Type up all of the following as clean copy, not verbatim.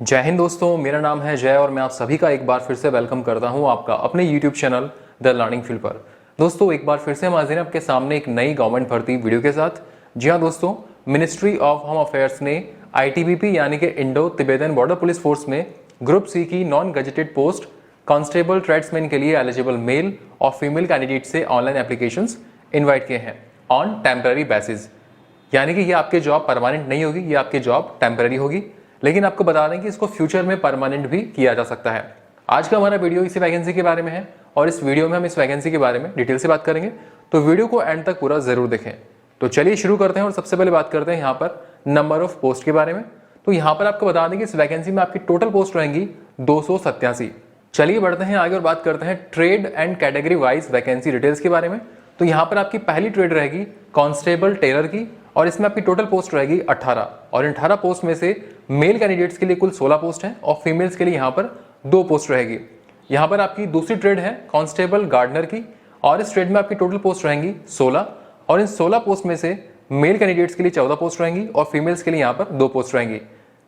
जय हिंद दोस्तों, मेरा नाम है जय और मैं आप सभी का एक बार फिर से वेलकम करता हूं आपका अपने YouTube channel the learning field पर। दोस्तों एक बार फिर से हम हाजिर हैं आपके सामने एक नई गवर्नमेंट भर्ती वीडियो के साथ। जी हाँ दोस्तों, मिनिस्ट्री ऑफ होम अफेयर्स ने ITBP यानी कि Indo Tibetan border police force में ग्रुप सी की non gazetted post constable tradesman के लिए एलिजिबल मेल और फीमेल कैंडिडेट से ऑनलाइन एप्लीकेशंस इन्वाइट किए हैं ऑन टेम्पररी बेसिस। यानी कि ये आपके जॉब परमानेंट नहीं होगी, ये आपकी जॉब टेम्पररी होगी, लेकिन आपको बता दें कि इसको फ्यूचर में परमानेंट भी किया जा सकता है। आज का हमारा वीडियो इसी वैकेंसी के बारे में है और इस वीडियो में हम इस वैकेंसी के बारे में डिटेल से बात करेंगे, तो वीडियो को एंड तक पूरा जरूर देखें। तो चलिए शुरू करते हैं और सबसे पहले बात करते हैं यहाँ पर नंबर ऑफ पोस्ट के बारे में। तो यहाँ पर आपको बता दें कि इस वैकेंसी में आपकी टोटल पोस्ट रहेंगी 287। चलिए बढ़ते हैं आगे और बात करते हैं trade and category wise vacancy details के बारे में। तो यहाँ पर आपकी पहली ट्रेड रहेगी कांस्टेबल टेलर की और इसमें आपकी टोटल पोस्ट रहेगी 18 और इन 18 पोस्ट में से मेल कैंडिडेट्स के लिए कुल 16 पोस्ट हैं और फीमेल्स के लिए यहाँ पर 2 पोस्ट रहेगी। यहाँ पर आपकी दूसरी ट्रेड है कांस्टेबल गार्डनर की और इस ट्रेड में आपकी टोटल पोस्ट रहेंगी 16 और इन 16 पोस्ट में से मेल कैंडिडेट्स के लिए 14 पोस्ट रहेंगी और फीमेल्स के लिए यहाँ पर 2 पोस्ट रहेंगी।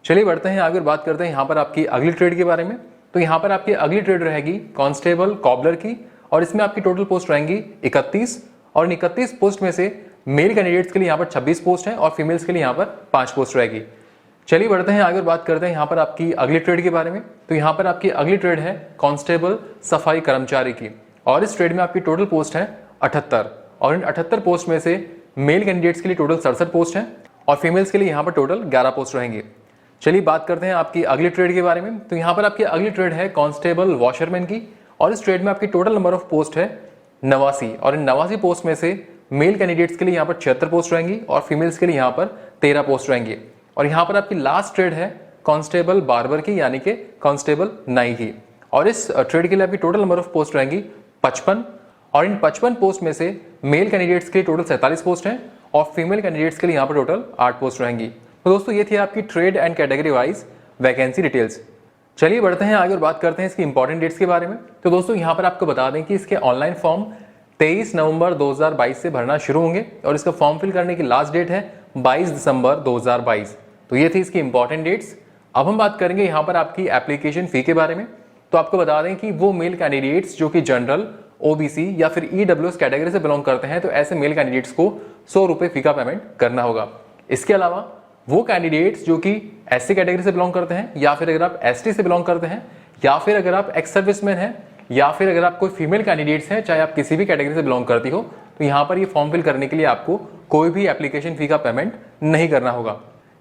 चलिए बढ़ते हैं आगे और बात करते हैं यहाँ पर आपकी अगली ट्रेड के बारे में। तो यहाँ पर आपकी अगली ट्रेड रहेगी कांस्टेबल कॉबलर की और इसमें आपकी टोटल पोस्ट रहेंगी 31 और इन 31 पोस्ट में से मेल कैंडिडेट्स के लिए यहाँ पर 26 पोस्ट हैं और फीमेल्स के लिए यहाँ पर 5 पोस्ट रहेगी। चलिए बढ़ते हैं आगे और बात करते हैं यहाँ पर आपकी अगली ट्रेड के बारे में। तो यहाँ पर आपकी अगली ट्रेड है कांस्टेबल सफाई कर्मचारी की और इस ट्रेड में आपकी टोटल पोस्ट है 78 और इन 78 पोस्ट में से मेल कैंडिडेट्स के लिए टोटल 67 पोस्ट हैं और फीमेल्स के लिए यहाँ पर टोटल 11 पोस्ट रहेंगे। चलिए बात करते हैं आपकी अगली ट्रेड के बारे में। तो यहाँ पर आपकी अगली ट्रेड है कांस्टेबल वॉशरमैन की और इस ट्रेड में आपकी टोटल नंबर ऑफ पोस्ट है 89 और इन 89 पोस्ट में से मेल कैंडिडेट्स के लिए यहाँ पर 76 पोस्ट रहेंगी और फीमेल्स के लिए यहाँ पर 13 पोस्ट रहेंगी। और यहाँ पर आपकी लास्ट ट्रेड है कांस्टेबल बार्बर की यानी कि कांस्टेबल नाई की और इस ट्रेड के लिए आपकी टोटल नंबर ऑफ पोस्ट रहेंगी 55 और इन 55 पोस्ट में से मेल कैंडिडेट्स के लिए टोटल 47 पोस्ट हैं और फीमेल कैंडिडेट्स के लिए यहाँ पर टोटल 8 पोस्ट रहेंगी। तो दोस्तों ये थी आपकी trade and category wise vacancy details. चलिए बढ़ते हैं आगे और बात करते हैं इसकी इंपॉर्टेंट डेट्स के बारे में। तो दोस्तों यहाँ पर आपको बता दें कि इसके ऑनलाइन फॉर्म 23 नवंबर 2022 से भरना शुरू होंगे और इसका फॉर्म फिल करने की लास्ट डेट है 22 दिसंबर 2022। तो ये थी इसकी इंपॉर्टेंट डेट्स। अब हम बात करेंगे यहाँ पर आपकी एप्लीकेशन फी के बारे में। तो आपको बता दें कि वो मेल कैंडिडेट्स जो कि जनरल, OBC या फिर EWS कैटेगरी से बिलोंग करते हैं तो ऐसे मेल कैंडिडेट्स को 100 रुपये फी का पेमेंट करना होगा। इसके अलावा वो कैंडिडेट्स जो कि SC कैटेगरी से बिलोंग करते हैं या फिर अगर आप ST से बिलोंग करते हैं या फिर अगर आप एक्स सर्विसमैन हैं या फिर अगर आप कोई फीमेल कैंडिडेट्स हैं, चाहे आप किसी भी कैटेगरी से बिलोंग करती हो, तो यहाँ पर ये फॉर्म फिल करने के लिए आपको कोई भी एप्लीकेशन फी का पेमेंट नहीं करना होगा।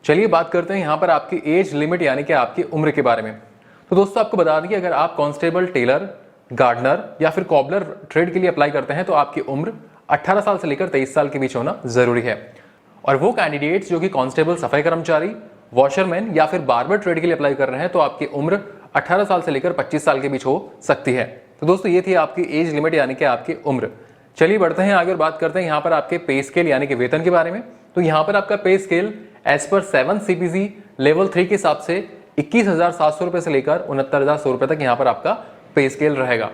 चलिए बात करते हैं यहाँ पर आपकी एज लिमिट यानी कि आपकी उम्र के बारे में। तो दोस्तों आपको बता दें कि अगर आप कांस्टेबल टेलर, गार्डनर या फिर कॉबलर ट्रेड के लिए अप्लाई करते हैं तो आपकी उम्र 18 साल से लेकर 23 साल के बीच होना जरूरी है। और वो कैंडिडेट्स जो कि कांस्टेबल सफाई कर्मचारी, वॉशरमैन या फिर बार्बर ट्रेड के लिए अप्लाई कर रहे हैं तो आपकी उम्र 18 साल से लेकर 25 साल के बीच हो सकती है। तो दोस्तों ये थी आपकी एज लिमिट यानी कि आपकी उम्र। चलिए बढ़ते हैं आगे और बात करते हैं यहाँ पर आपके पे स्केल यानी कि वेतन के बारे में। तो यहाँ पर आपका पे scale as per 7 CPC level 3 के हिसाब से 21,700 रुपये से लेकर 69,100 रुपये तक यहाँ पर आपका पे स्केल रहेगा।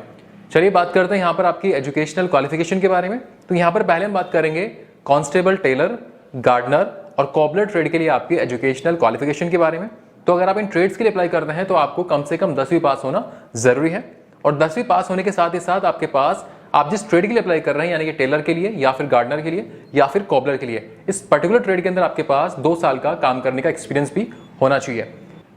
चलिए बात करते हैं यहाँ पर आपकी एजुकेशनल क्वालिफिकेशन के बारे में। तो यहाँ पर पहले हम बात करेंगे कांस्टेबल टेलर, गार्डनर और कॉबलर ट्रेड के लिए आपकी एजुकेशनल क्वालिफिकेशन के बारे में। तो अगर आप इन ट्रेड्स के लिए अप्लाई करते हैं तो आपको कम से कम 10वीं पास होना जरूरी है और 10वीं पास होने के साथ ही साथ आपके पास आप जिस ट्रेड के लिए अप्लाई कर रहे हैं यानी कि टेलर के लिए या फिर गार्डनर के लिए या फिर कॉबलर के लिए, इस पर्टिकुलर ट्रेड के अंदर आपके पास 2 साल का काम करने का एक्सपीरियंस भी होना चाहिए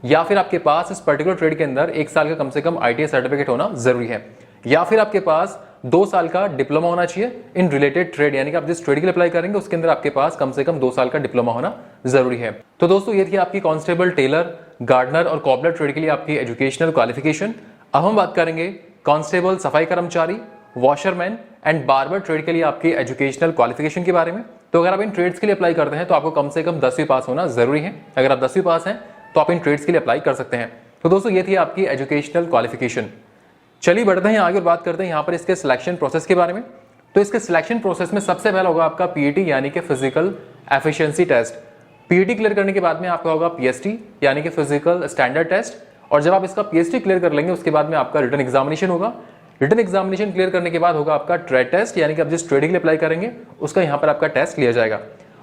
या फिर आपके पास इस पर्टिकुलर ट्रेड के अंदर 1 साल का कम से कम ITI सर्टिफिकेट होना जरूरी है या फिर आपके पास 2 साल का डिप्लोमा होना चाहिए इन रिलेटेड ट्रेड, यानी कि आप जिस ट्रेड के लिए अप्लाई करेंगे उसके अंदर आपके पास कम से कम 2 साल का डिप्लोमा होना जरूरी है। तो दोस्तों ये थी आपकी कांस्टेबल टेलर, गार्डनर और कॉबलर ट्रेड के लिए आपकी एजुकेशनल क्वालिफिकेशन। अब हम बात करेंगे कांस्टेबल सफाई कर्मचारी, वॉशरमैन एंड बार्बर ट्रेड के लिए आपकी एजुकेशनल क्वालिफिकेशन के बारे में। तो अगर आप इन ट्रेड्स के लिए अप्लाई करते हैं तो आपको कम से कम 10वीं पास होना जरूरी है। अगर आप 10वीं पास हैं तो आप इन ट्रेड्स के लिए अप्लाई कर सकते हैं। तो दोस्तों ये थी आपकी एजुकेशनल क्वालिफिकेशन। चलिए बढ़ते हैं आगे और बात करते हैं यहाँ पर इसके सिलेक्शन प्रोसेस के बारे में। तो इसके सिलेक्शन प्रोसेस में सबसे पहला होगा आपका PET यानी कि physical efficiency test. PET clear करने के बाद में आपका होगा PST यानी कि फिजिकल स्टैंडर्ड टेस्ट और जब आप इसका PST क्लियर कर लेंगे उसके बाद में आपका रिटन एग्जामिनेशन होगा। रिटन एग्जामिनेशन क्लियर करने के बाद होगा आपका ट्रेड टेस्ट यानी कि आप जिस ट्रेड के लिए अप्लाई करेंगे उसका यहाँ पर आपका टेस्ट लिया जाएगा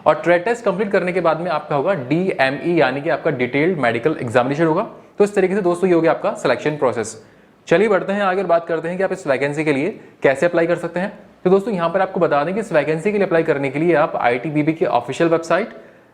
और ट्रेड टेस्ट कंप्लीट करने के बाद में आपका होगा DME यानी कि आपका डिटेल्ड मेडिकल एग्जामिनेशन होगा। तो इस तरीके से दोस्तों ये हो गया आपका सिलेक्शन प्रोसेस। चलिए बढ़ते हैं आगे, बात करते हैं कि आप इस वैकेंसी के लिए कैसे अप्लाई कर सकते हैं। तो दोस्तों यहाँ पर आपको बता दें कि इस वैकेंसी के लिए अप्लाई करने के लिए आप ITBP के ऑफिशियल वेबसाइट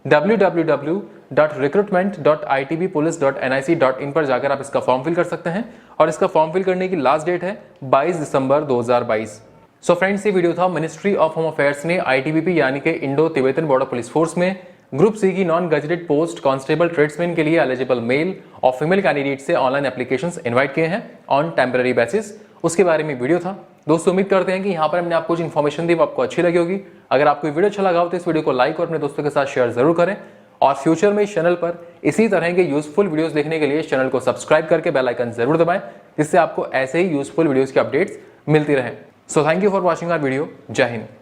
www.recruitment.itbpolice.nic.in पर जाकर आप इसका फॉर्म फिल कर सकते हैं और इसका फॉर्म फिल करने की लास्ट डेट है 22 दिसंबर 2022। सो फ्रेंड्स, ये वीडियो था मिनिस्ट्री ऑफ होम अफेयर्स ने ITBP यानी कि Indo Tibetan border police force में ग्रुप सी की non gazetted post constable tradesman के लिए एलिजिबल मेल और फीमेल कैंडिडेट से ऑनलाइन एप्लीकेशंस इनवाइट किए हैं ऑन टेम्पररी बेसिस, उसके बारे में वीडियो था। दोस्तों उम्मीद करते हैं कि यहाँ पर हमने आपको कुछ इन्फॉर्मेशन दी वो आपको अच्छी लगी होगी। अगर आपको वीडियो अच्छा लगा हो तो इस वीडियो को लाइक और अपने दोस्तों के साथ शेयर जरूर करें और फ्यूचर में इस चैनल पर इसी तरह के यूजफुल वीडियोस देखने के लिए इस चैनल को सब्सक्राइब करके बेल आइकन जरूर दबाएं, जिससे आपको ऐसे ही यूजफुल वीडियोस की अपडेट्स मिलती रहें। So thank you for watching our video. जय हिंद।